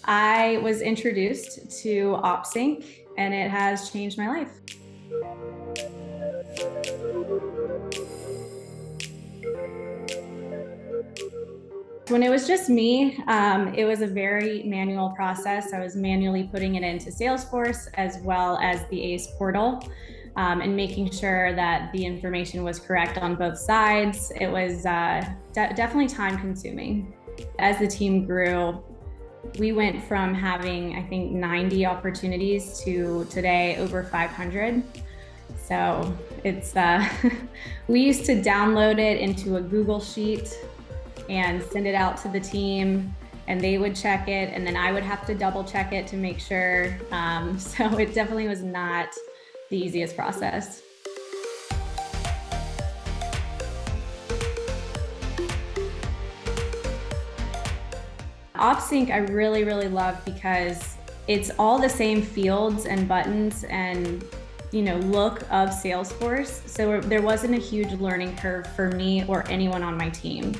I was introduced to OppSync and it has changed my life. When it was just me, it was a very manual process. I was manually putting it into Salesforce as well as the ACE portal, and making sure that the information was correct on both sides. It was definitely time consuming. As the team grew, we went from having, I think, 90 opportunities to today over 500. So it's, we used to download it into a Google Sheet and send it out to the team, and they would check it, and then I would have to double check it to make sure. So it definitely was not the easiest process. OppSync I really, really love because it's all the same fields and buttons and look of Salesforce. So there wasn't a huge learning curve for me or anyone on my team.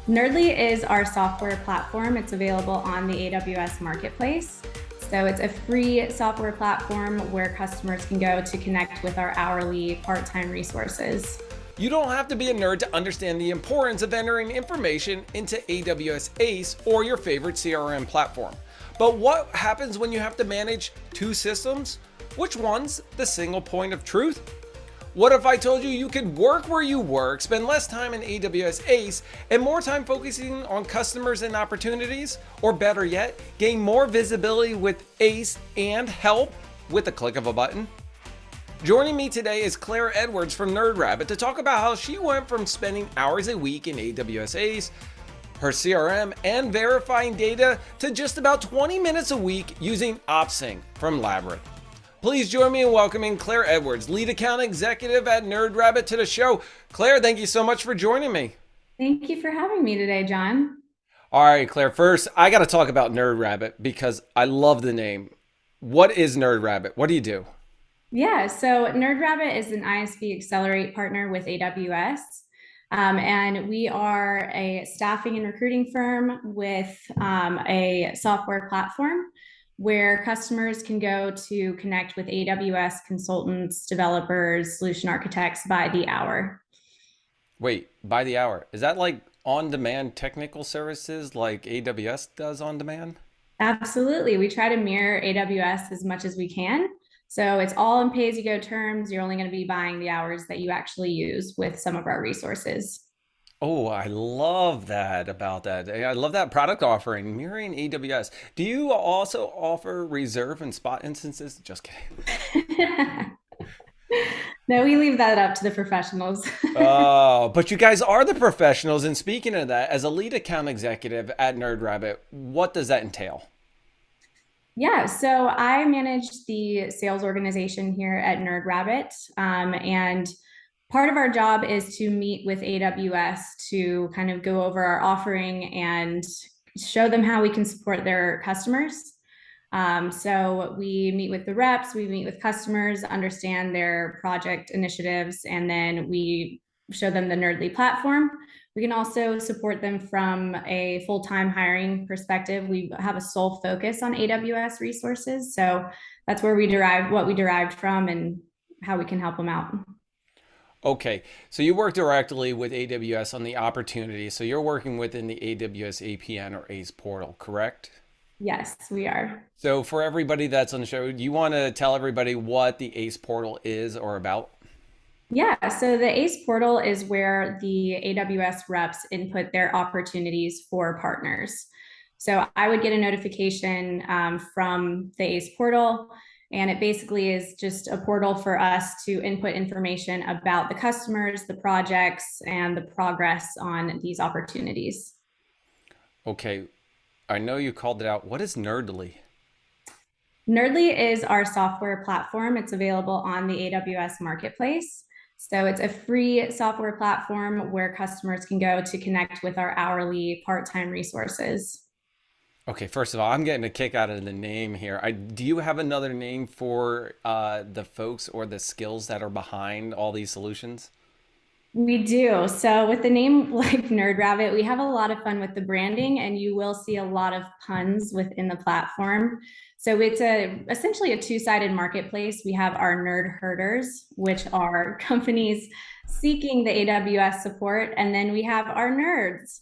Nerdly is our software platform. It's available on the AWS Marketplace. So it's a free software platform where customers can go to connect with our hourly part-time resources. You don't have to be a nerd to understand the importance of entering information into AWS ACE or your favorite CRM platform. But what happens when you have to manage two systems? Which one's the single point of truth? What if I told you you could work where you work, spend less time in AWS ACE, and more time focusing on customers and opportunities? Or better yet, gain more visibility with ACE and help with the click of a button? Joining me today is Claire Edwards from NerdRabbit to talk about how she went from spending hours a week in AWS ACE, her CRM, and verifying data to just about 20 minutes a week using OppSync from Labra. Please join me in welcoming Claire Edwards, lead account executive at NerdRabbit, to the show. Claire, thank you so much for joining me. Thank you for having me today, John. All right, Claire, first, I got to talk about NerdRabbit because I love the name. What is NerdRabbit? What do you do? Yeah, so NerdRabbit is an ISV Accelerate partner with AWS. And we are a staffing and recruiting firm with a software platform where customers can go to connect with AWS consultants, developers, solution architects by the hour. Wait, by the hour. Is that like on-demand technical services like AWS does on demand? Absolutely. We try to mirror AWS as much as we can. So it's all in pay-as-you-go terms. You're only going to be buying the hours that you actually use with some of our resources. Oh, I love that about that. I love that product offering, mirroring AWS. Do you also offer reserve and spot instances? Just kidding. No, we leave that up to the professionals. Oh, but you guys are the professionals. And speaking of that, as a lead account executive at NerdRabbit, what does that entail? Yeah, so I manage the sales organization here at NerdRabbit. And part of our job is to meet with AWS to kind of go over our offering and show them how we can support their customers. So we meet with the reps, we meet with customers, understand their project initiatives, and then we show them the Nerdly platform. We can also support them from a full-time hiring perspective. We have a sole focus on AWS resources. So that's where we derive what we derived from and how we can help them out. Okay, so you work directly with AWS on the opportunity. So you're working within the AWS APN or ACE portal, correct? Yes, we are. So for everybody that's on the show, do you want to tell everybody what the ACE portal is or about? Yeah, so the ACE portal is where the AWS reps input their opportunities for partners. So I would get a notification from the ACE portal, and it basically is just a portal for us to input information about the customers, the projects, and the progress on these opportunities. Okay, I know you called it out. What is Nerdly? Nerdly is our software platform. It's available on the AWS Marketplace. So it's a free software platform where customers can go to connect with our hourly part-time resources. Okay, first of all, I'm getting a kick out of the name here. Do you have another name for the folks or the skills that are behind all these solutions? We do. So with the name like NerdRabbit, we have a lot of fun with the branding, and you will see a lot of puns within the platform. So it's essentially a two-sided marketplace. We have our nerd herders, which are companies seeking the AWS support, and then we have our nerds.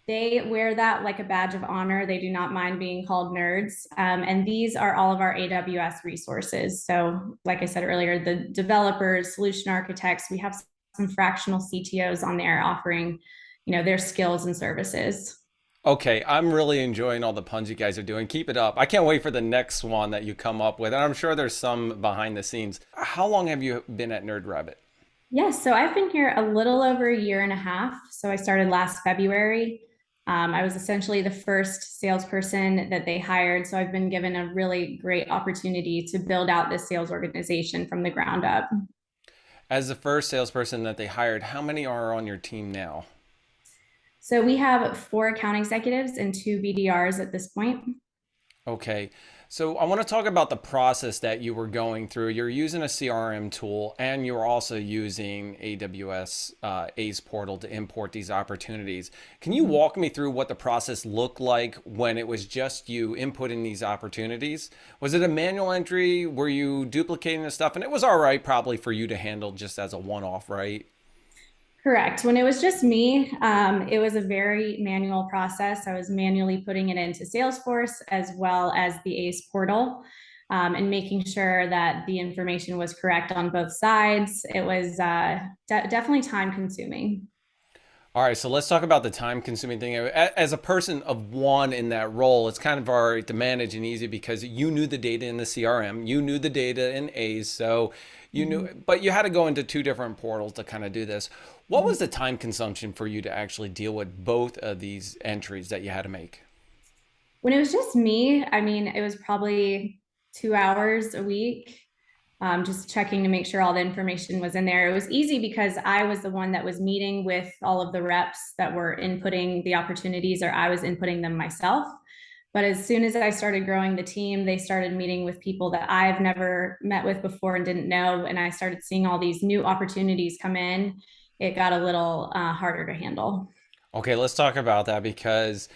They wear that like a badge of honor. They do not mind being called nerds. And these are all of our AWS resources. So, like I said earlier, the developers, solution architects, we have some fractional CTOs on there offering, their skills and services. Okay, I'm really enjoying all the puns you guys are doing. Keep it up. I can't wait for the next one that you come up with. And I'm sure there's some behind the scenes. How long have you been at NerdRabbit? Yes, so I've been here a little over a year and a half. So I started last February. I was essentially the first salesperson that they hired. So I've been given a really great opportunity to build out this sales organization from the ground up. As the first salesperson that they hired, how many are on your team now? So we have four account executives and two BDRs at this point. Okay. So I want to talk about the process that you were going through. You're using a CRM tool and you're also using AWS ACE portal to import these opportunities. Can you walk me through what the process looked like when it was just you inputting these opportunities? Was it a manual entry? Were you duplicating the stuff? And it was all right probably for you to handle just as a one-off, right? Correct. When it was just me, it was a very manual process. I was manually putting it into Salesforce as well as the ACE portal, and making sure that the information was correct on both sides. It was definitely time consuming. All right, so let's talk about the time consuming thing. As a person of one in that role, it's kind of all right to manage and easy because you knew the data in the CRM, you knew the data in ACE, so you knew, but you had to go into two different portals to kind of do this. What was the time consumption for you to actually deal with both of these entries that you had to make? When it was just me, I mean, it was probably 2 hours a week, just checking to make sure all the information was in there. It was easy because I was the one that was meeting with all of the reps that were inputting the opportunities, or I was inputting them myself. But as soon as I started growing the team, they started meeting with people that I've never met with before and didn't know. And I started seeing all these new opportunities come in. It got a little harder to handle. Okay, let's talk about that because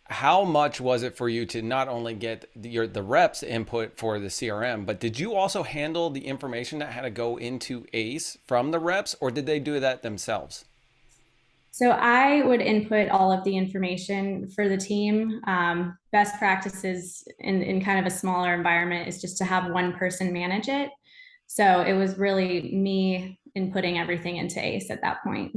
how much was it for you to not only get the reps input for the CRM, but did you also handle the information that had to go into ACE from the reps, or did they do that themselves? So I would input all of the information for the team. Best practices in kind of a smaller environment is just to have one person manage it. So it was really me inputting everything into ACE at that point.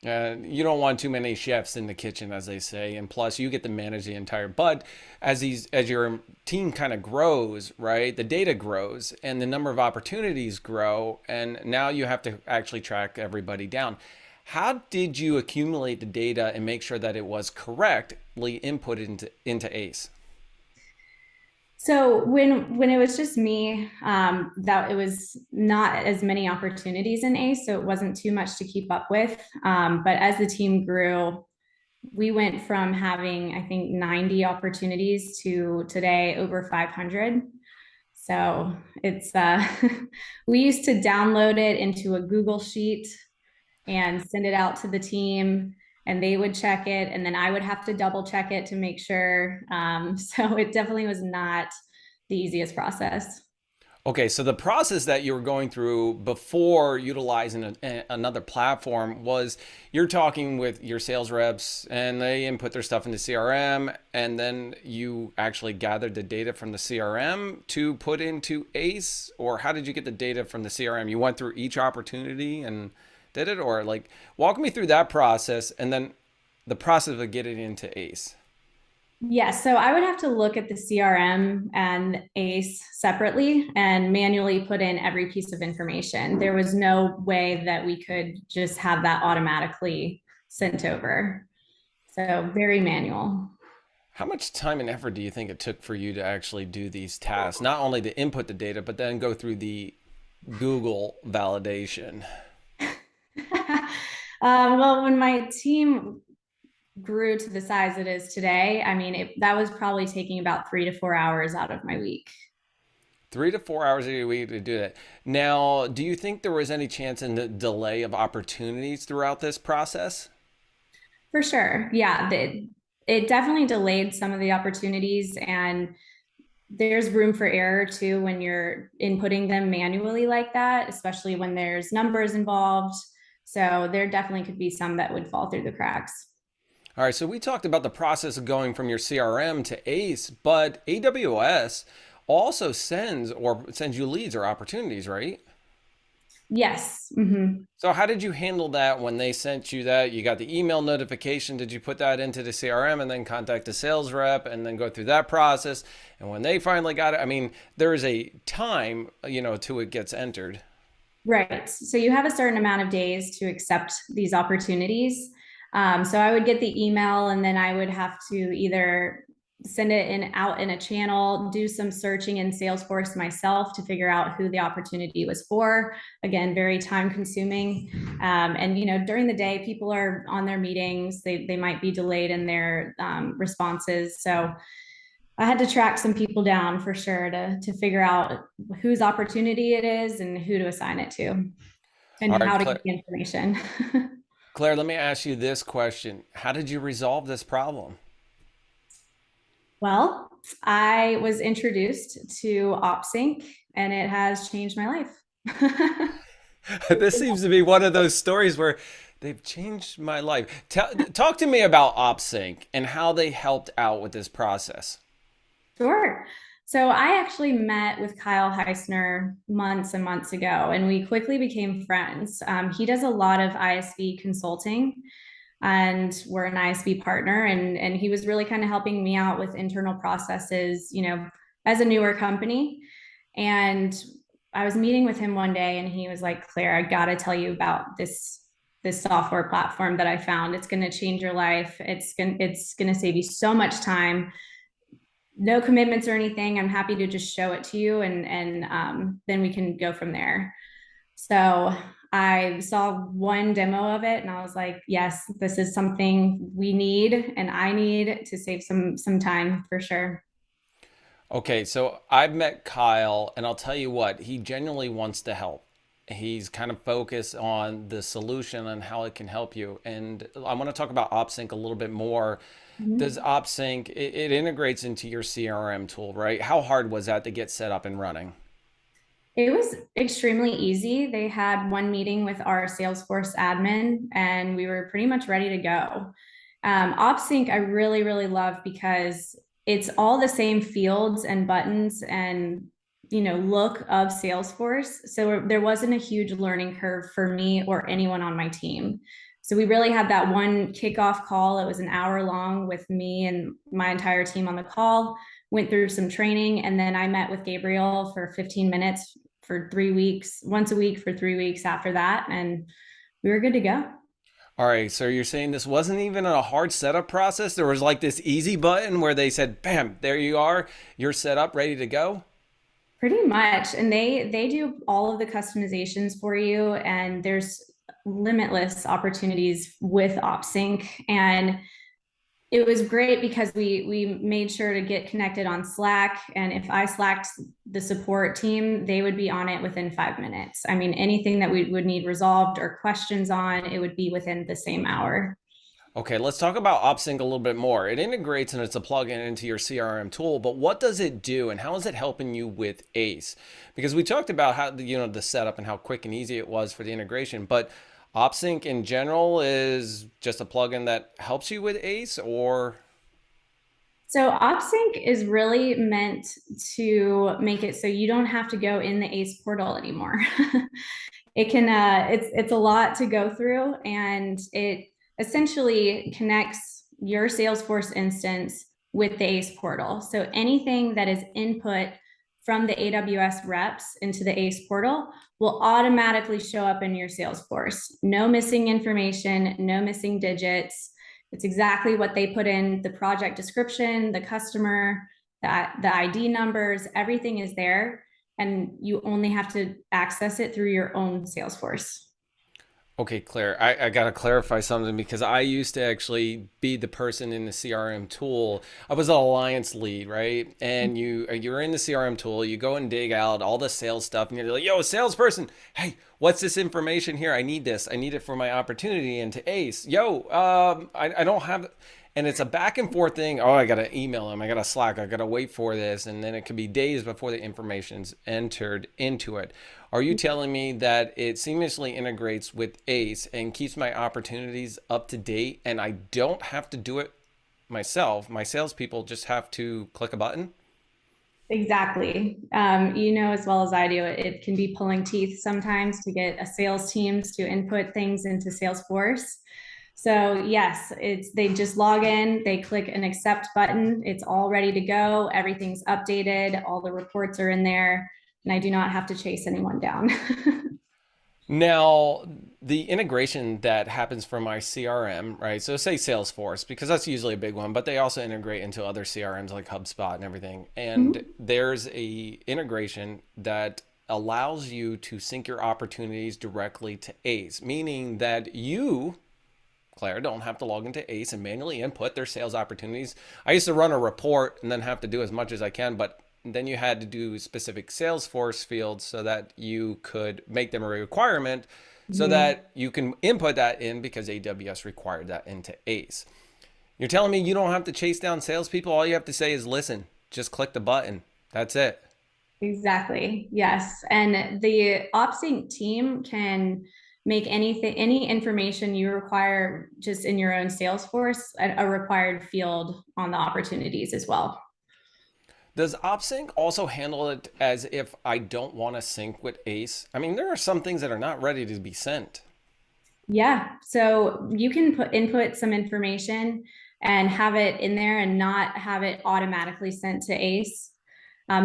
You don't want too many chefs in the kitchen, as they say, and plus you get to manage the entire. But as your team kind of grows, right, the data grows and the number of opportunities grow, and now you have to actually track everybody down. How did you accumulate the data and make sure that it was correctly inputted into ACE? So when it was just me, that it was not as many opportunities in ACE, so it wasn't too much to keep up with. But as the team grew, we went from having, I think, 90 opportunities to today over 500. So it's we used to download it into a Google sheet and send it out to the team, and they would check it, and then I would have to double check it to make sure. So it definitely was not the easiest process. Okay, so the process that you were going through before utilizing another platform was you're talking with your sales reps and they input their stuff into CRM, and then you actually gathered the data from the CRM to put into ACE, or how did you get the data from the CRM? You went through each opportunity and did it, or like walk me through that process and then the process of getting into ACE. Yes, so I would have to look at the CRM and ACE separately and manually put in every piece of information. There was no way that we could just have that automatically sent over. So very manual. How much time and effort do you think it took for you to actually do these tasks? Not only to input the data, but then go through the Google validation. Well, when my team grew to the size it is today, I mean, that was probably taking about 3 to 4 hours out of my week. 3 to 4 hours a week to do that. Now, do you think there was any chance in the delay of opportunities throughout this process? For sure. Yeah, it definitely delayed some of the opportunities, and there's room for error too when you're inputting them manually like that, especially when there's numbers involved. So there definitely could be some that would fall through the cracks. All right, so we talked about the process of going from your CRM to ACE, but AWS also sends you leads or opportunities, right? Yes. Hmm. So how did you handle that when they sent you that? You got the email notification. Did you put that into the CRM and then contact the sales rep and then go through that process? And when they finally got it, I mean, there is a time, till it gets entered. Right. So you have a certain amount of days to accept these opportunities. So I would get the email, and then I would have to either send it out in a channel, do some searching in Salesforce myself to figure out who the opportunity was for. Again, very time consuming. And during the day, people are on their meetings. They might be delayed in their responses. So I had to track some people down for sure to figure out whose opportunity it is and who to assign it to All and right, how to get Claire, the information. Claire, let me ask you this question. How did you resolve this problem? Well, I was introduced to OppSync, and it has changed my life. This seems to be one of those stories where they've changed my life. Talk to me about OppSync and how they helped out with this process. Sure. So I actually met with Kyle Heisner months and months ago, and we quickly became friends. He does a lot of ISV consulting, and we're an ISV partner, and he was really kind of helping me out with internal processes, as a newer company. And I was meeting with him one day, and he was like, "Claire, I got to tell you about this software platform that I found. It's going to change your life. It's going to save you so much time. No commitments or anything. I'm happy to just show it to you, and then we can go from there." So I saw one demo of it, and I was like, yes, this is something we need and I need to save some time for sure. Okay, so I've met Kyle, and I'll tell you what, he genuinely wants to help. He's kind of focused on the solution and how it can help you. And I want to talk about OppSync a little bit more. Does Mhm. OppSync, it integrates into your CRM tool, right? How hard was that to get set up and running? It was extremely easy. They had one meeting with our Salesforce admin, and we were pretty much ready to go. OpSync, I really, really love because it's all the same fields and buttons and look of Salesforce. So there wasn't a huge learning curve for me or anyone on my team. So we really had that one kickoff call. It was an hour long with me and my entire team on the call. Went through some training, and then I met with Gabriel for 15 minutes for 3 weeks, once a week for 3 weeks after that, and we were good to go. All right, so you're saying this wasn't even a hard setup process? There was like this easy button where they said, bam, there you are, you're set up, ready to go? Pretty much. And they do all of the customizations for you, and there's limitless opportunities with OpSync. And it was great because we made sure to get connected on Slack. And if I slacked the support team, they would be on it within 5 minutes. I mean, anything that we would need resolved or questions on, it would be within the same hour. Okay, let's talk about OppSync a little bit more. It integrates and it's a plugin into your CRM tool, but what does it do and how is it helping you with ACE? Because we talked about how the setup and how quick and easy it was for the integration, but OppSync in general is just a plugin that helps you with ACE or So OpSync is really meant to make it so you don't have to go in the ACE portal anymore. It's a lot to go through, and it essentially connects your Salesforce instance with the ACE portal. So anything that is input from the AWS reps into the ACE portal will automatically show up in your Salesforce. No missing information, no missing digits. It's exactly what they put in the project description, the customer, the ID numbers, everything is there, and you only have to access it through your own Salesforce. Okay, Claire, I got to clarify something because I used to actually be the person in the CRM tool. I was an alliance lead, right? And you're in the CRM tool, you go and dig out all the sales stuff and you're like, "Yo, salesperson, hey, what's this information here? I need this. I need it for my opportunity into ACE. Yo, I don't have." And it's a back and forth thing. Oh, I got to email him. I got to Slack. I got to wait for this. And then it could be days before the information's entered into it. Are you telling me that it seamlessly integrates with ACE and keeps my opportunities up to date and I don't have to do it myself? My salespeople just have to click a button? Exactly. You know as well as I do, it can be pulling teeth sometimes to get a sales teams to input things into Salesforce. So yes, it's they just log in, they click an accept button, it's all ready to go, everything's updated, all the reports are in there, and I do not have to chase anyone down. Now, the integration that happens from my CRM, right? So say Salesforce, because that's usually a big one, but they also integrate into other CRMs like HubSpot and everything. And Mhm. there's a integration that allows you to sync your opportunities directly to ACE, meaning that you, Claire, don't have to log into ACE and manually input their sales opportunities. I used to run a report and then have to do as much as I can, but then you had to do specific Salesforce fields so that you could make them a requirement so Mhm. that you can input that in because AWS required that into ACE. You're telling me you don't have to chase down salespeople? All you have to say is listen, just click the button. That's it. Exactly. Yes. And the OppSync team can make any information you require just in your own Salesforce a required field on the opportunities as well. Does OppSync also handle it as if I don't want to sync with ACE? I mean, there are some things that are not ready to be sent. Yeah. So you can input some information and have it in there and not have it automatically sent to ACE.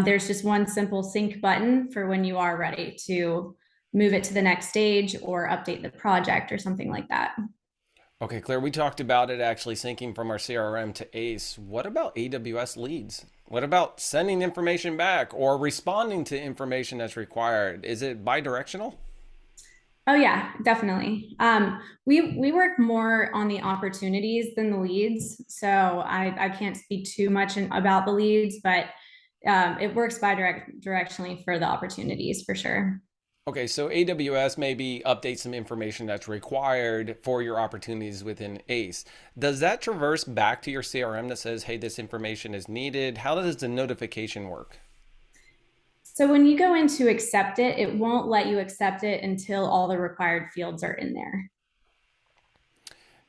There's just one simple sync button for when you are ready to move it to the next stage or update the project or something like that. Okay, Claire, we talked about it actually syncing from our CRM to ACE. What about AWS leads? What about sending information back or responding to information that's required? Is it bi-directional? Oh yeah, definitely. We work more on the opportunities than the leads, so I can't speak too much about the leads, but it works directionally for the opportunities for sure. Okay, so AWS maybe updates some information that's required for your opportunities within ACE. Does that traverse back to your CRM that says, hey, this information is needed? How does the notification work? So when you go in to accept it, it won't let you accept it until all the required fields are in there.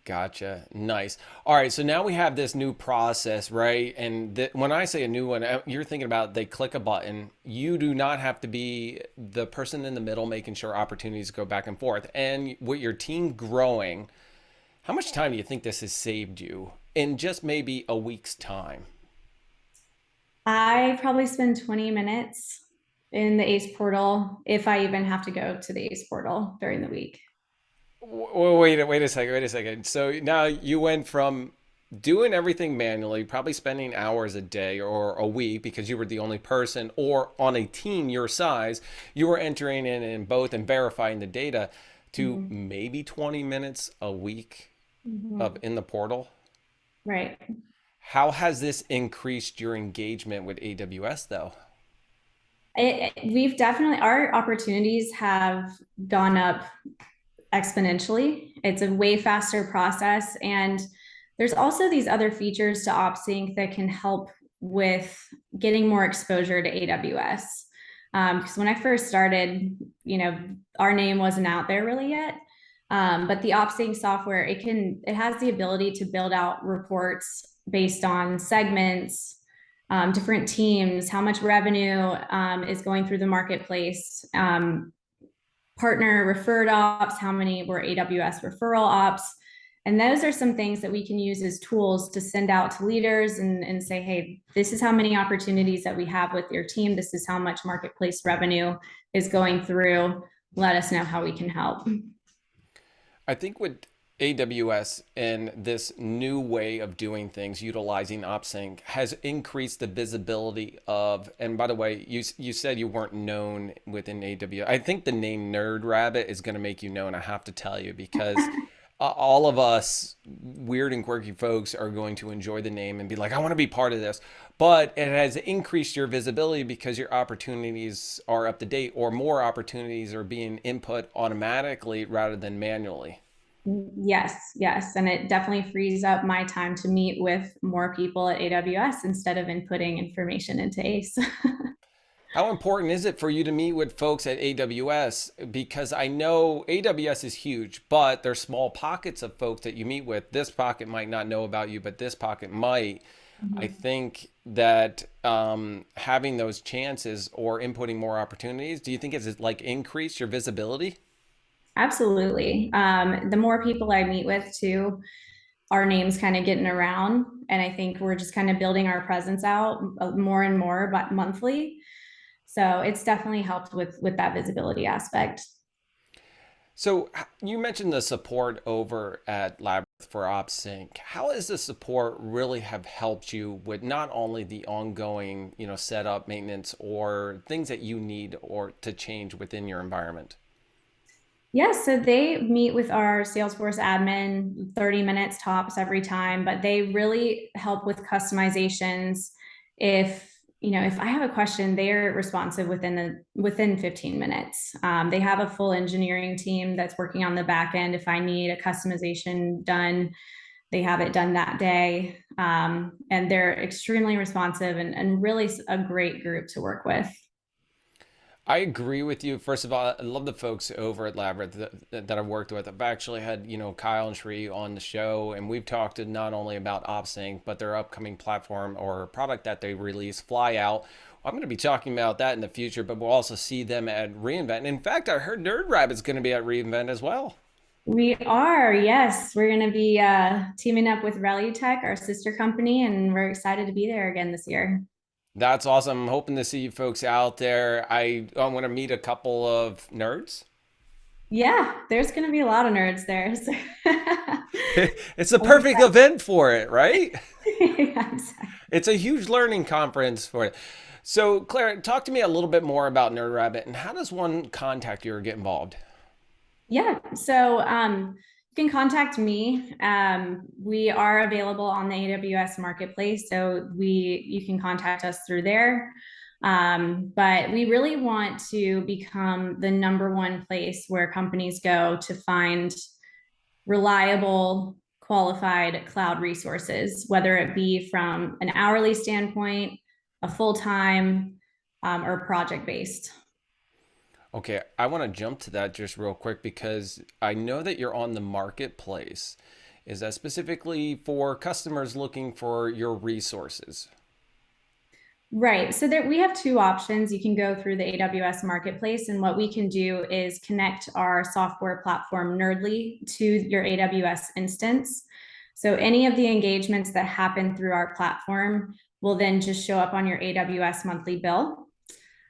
Gotcha. Nice. All right. So now we have this new process, right? And when I say a new one, you're thinking about they click a button. You do not have to be the person in the middle making sure opportunities go back and forth. And with your team growing, how much time do you think this has saved you in just maybe a week's time? I probably spend 20 minutes in the ACE portal if I even have to go to the ACE portal during the week. Wait a second. Wait a second. So now you went from doing everything manually, probably spending hours a day or a week because you were the only person, or on a team your size, you were entering in both and verifying the data to Mhm. maybe 20 minutes a week of Mhm. in the portal. Right. How has this increased your engagement with AWS though? We've definitely, our opportunities have gone up exponentially. It's a way faster process. And there's also these other features to OppSync that can help with getting more exposure to AWS. Because when I first started, our name wasn't out there really yet. But the OppSync software, it has the ability to build out reports based on segments, different teams, how much revenue is going through the marketplace, partner referred ops, how many were AWS referral ops. And those are some things that we can use as tools to send out to leaders and say, hey, this is how many opportunities that we have with your team. This is how much marketplace revenue is going through. Let us know how we can help. I think with AWS and this new way of doing things utilizing OppSync has increased the visibility of, and by the way, you said you weren't known within AWS. I think the name NerdRabbit is going to make you known, I have to tell you, because all of us weird and quirky folks are going to enjoy the name and be like, I want to be part of this. But it has increased your visibility because your opportunities are up to date, or more opportunities are being input automatically rather than manually. Yes, yes. And it definitely frees up my time to meet with more people at AWS instead of inputting information into ACE. How important is it for you to meet with folks at AWS? Because I know AWS is huge, but there's small pockets of folks that you meet with. This pocket might not know about you, but this pocket might. I Mhm. think that having those chances or inputting more opportunities, do you think it's like increase your visibility? Absolutely. The more people I meet with too, our names kind of getting around. And I think we're just kind of building our presence out more and more, but monthly. So it's definitely helped with that visibility aspect. So you mentioned the support over at Labra for OppSync. How has the support really have helped you with not only the ongoing, setup, maintenance, or things that you need or to change within your environment? Yeah, so they meet with our Salesforce admin 30 minutes tops every time, but they really help with customizations. If I have a question, they're responsive within 15 minutes. They have a full engineering team that's working on the back end. If I need a customization done, they have it done that day. And they're extremely responsive and really a great group to work with. I agree with you. First of all, I love the folks over at Labra that I've worked with. I've actually had, Kyle and Shree on the show, and we've talked not only about OppSync, but their upcoming platform or product that they release, Flyout. I'm going to be talking about that in the future, but we'll also see them at reInvent. And in fact, I heard NerdRabbit's going to be at reInvent as well. We are, yes. We're going to be teaming up with ReliTech, our sister company, and we're excited to be there again this year. That's awesome. I'm hoping to see you folks out there. I want to meet a couple of nerds. Yeah, there's going to be a lot of nerds there. So It's a I'm perfect event for it, right? excited. It's a huge learning conference for it. So, Claire, talk to me a little bit more about NerdRabbit and how does one contact you or get involved? Yeah, so you can contact me. We are available on the AWS Marketplace, so you can contact us through there. But we really want to become the number one place where companies go to find reliable, qualified cloud resources, whether it be from an hourly standpoint, a full time, or project based. Okay, I want to jump to that just real quick because I know that you're on the marketplace. Is that specifically for customers looking for your resources? Right. So there we have two options. You can go through the AWS marketplace, and what we can do is connect our software platform Nerdly to your AWS instance. So any of the engagements that happen through our platform will then just show up on your AWS monthly bill.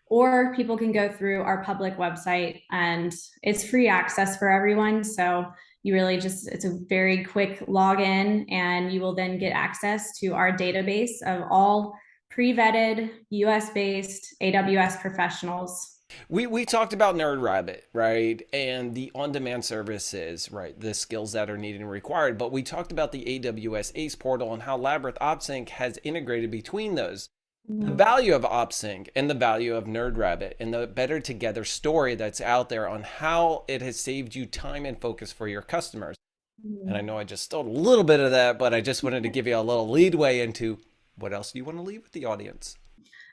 Or people can go through our public website, and it's free access for everyone. So you really it's a very quick login, and you will then get access to our database of all pre-vetted US based AWS professionals. We talked about NerdRabbit, right? And the on-demand services, right? The skills that are needed and required. But we talked about the AWS ACE portal and how Labyrinth OppSync has integrated between those. The value of OppSync and the value of NerdRabbit and the better together story that's out there on how it has saved you time and focus for your customers. And I know I just stole a little bit of that, but I just wanted to give you a little leadway into what else do you want to leave with the audience?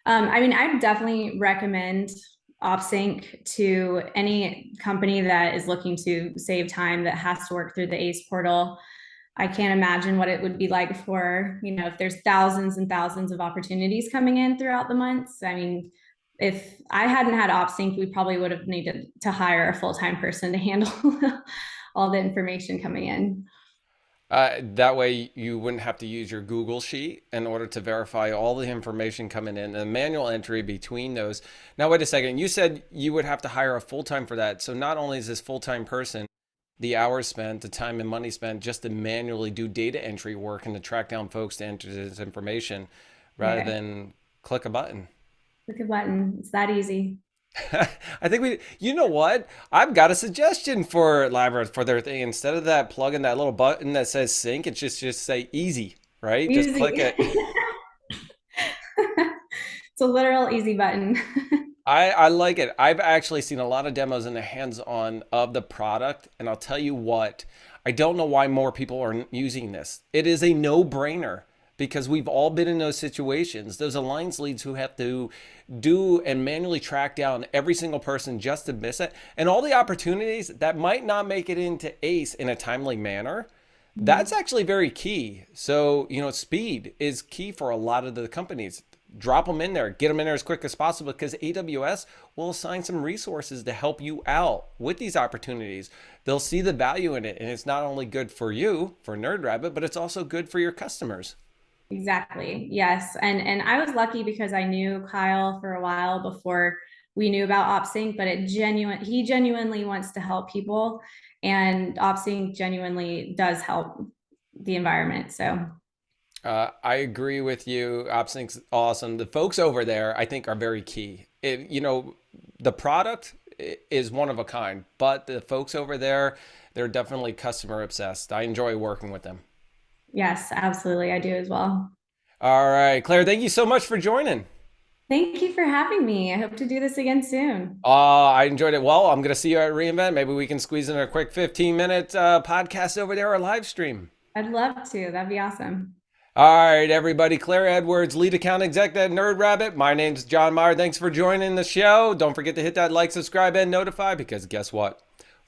I mean, I definitely recommend OppSync to any company that is looking to save time that has to work through the ACE portal. I can't imagine what it would be like for, if there's thousands and thousands of opportunities coming in throughout the months. I mean, if I hadn't had OppSync, we probably would have needed to hire a full-time person to handle all the information coming in. That way you wouldn't have to use your Google sheet in order to verify all the information coming in and manual entry between those. Now, wait a second. You said you would have to hire a full-time for that. So not only is this full-time person the hours spent, the time and money spent just to manually do data entry work and to track down folks to enter this information rather Yeah. than click a button. Click a button. It's that easy. I think you know what? I've got a suggestion for Labra for their thing. Instead of that, plug in that little button that says sync. It's just say easy, right? Just click Easy. it. It's a literal easy button. I like it. I've actually seen a lot of demos in the hands-on of the product, and I'll tell you what, I don't know why more people are using this. It is a no-brainer because we've all been in those situations. Those alliance leads who have to do and manually track down every single person just to miss it, and all the opportunities that might not make it into ACE in a timely manner. That's actually very key. So, speed is key for a lot of the companies. Drop them in there, get them in there as quick as possible because AWS will assign some resources to help you out with these opportunities. They'll see the value in it, and it's not only good for you, for NerdRabbit, but it's also good for your customers. Exactly. Yes. And I was lucky because I knew Kyle for a while before we knew about OppSync, but he genuinely wants to help people, and OppSync genuinely does help the environment. So I agree with you. OppSync's awesome. The folks over there, I think, are very key. The product is one of a kind, but the folks over there, they're definitely customer obsessed. I enjoy working with them. yes, absolutely. I do as well. All right, Claire, thank you so much for joining. Thank you for having me. I hope to do this again soon. I enjoyed it. Well, I'm going to see you at reInvent. Maybe we can squeeze in a quick 15-minute podcast over there or live stream. I'd love to. That'd be awesome. All right, everybody. Claire Edwards, lead account exec at NerdRabbit. My name's John Myer. Thanks for joining the show. Don't forget to hit that like, subscribe, and notify because guess what?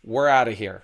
We're out of here.